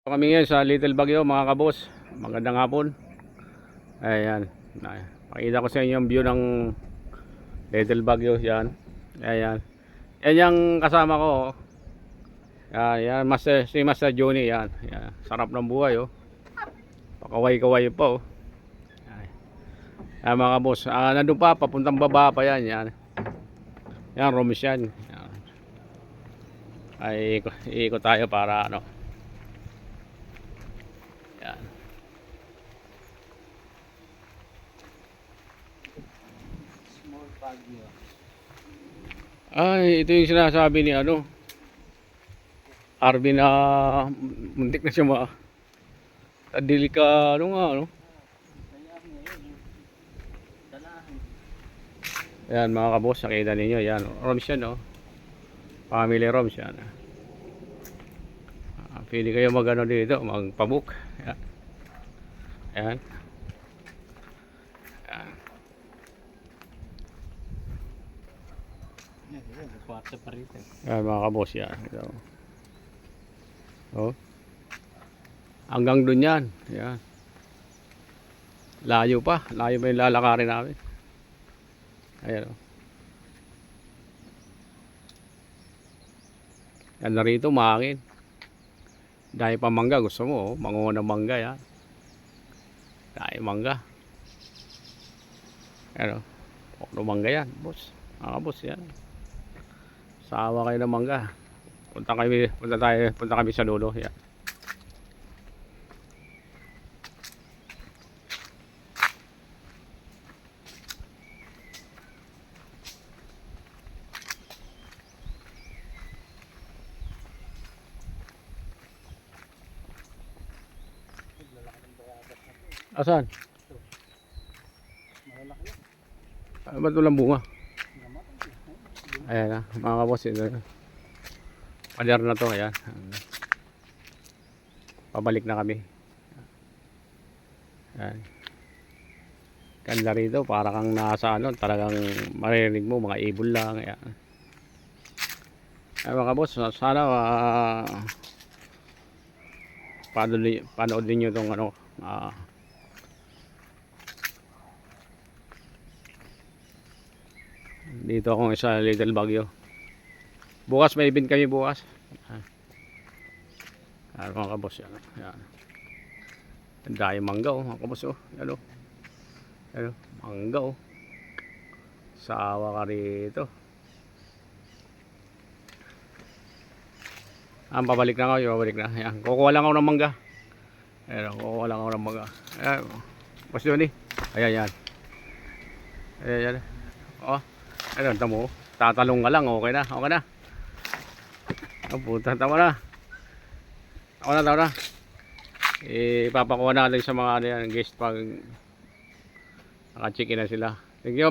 Kami ngayon sa Little Baguio mga kabos. Magandang hapon. Ayan. Pakita ko sa inyo yung view ng Little Baguio. Yan. Ayan. Yan yung kasama ko. Yan. Si Master Johnny. Yan. Yan. Sarap ng buhay. Pakaway-kaway pa. Ayan mga kabos. Nandun pa. Papuntang baba pa yan. Yan. Yan. Rooms yan. Yan. Ay ikot tayo para ano. Yan. Small Baguio. Ay, ito yung sinasabi ni ano Arvin na muntik na siya delikado nga ano. Ayan mga kabos, nakita ninyo yan. Rooms yan family rooms yan. Pwede kayo magano dito, magpabook. Ayan. Ayan. Kwarto pa rito. Ayan mga kabos yan. Hanggang dun yan. Ayan. Layo pa yung lalakarin namin. Ayan Yan na rito, mahangin. Dahil pa mangga, gusto mo manguha ng mangga yan. Dahil mangga. Ayan mangga yan, boss. Mga boss yan. Sawa kayo ng mangga. Punta kami sa dulo. Yan. Asan? Malalaki. Ba't walang bunga? Ayan mga kabos, ito pader na to. Ayan, pabalik na kami. Ayan, ganda rito, para kang nasa ano, talagang maririnig mo mga ibon lang. Ayan. Ayan mga kabos, sana panood ninyo itong ano, dito ako sa Little Baguio. Bukas may event kami bukas. Mga kabos yan. Yan. Ang dahil mangga mga kabos Yan Yan mangga Sawa ka rito. Pabalik na ako. Pabalik na. Yan. Kukuha lang ako ng mangga. Ayan, kukuha lang ako ng mangga. Ayan. Boss Johnny. Ayan yan. Ayan yan. Ayun, tamo. Tatalong ka lang, okay na. Okay na. Puta, tama na. Tama na. Ipapakuha natin sa mga ano yan, guest pag naka-check in na sila. Thank you.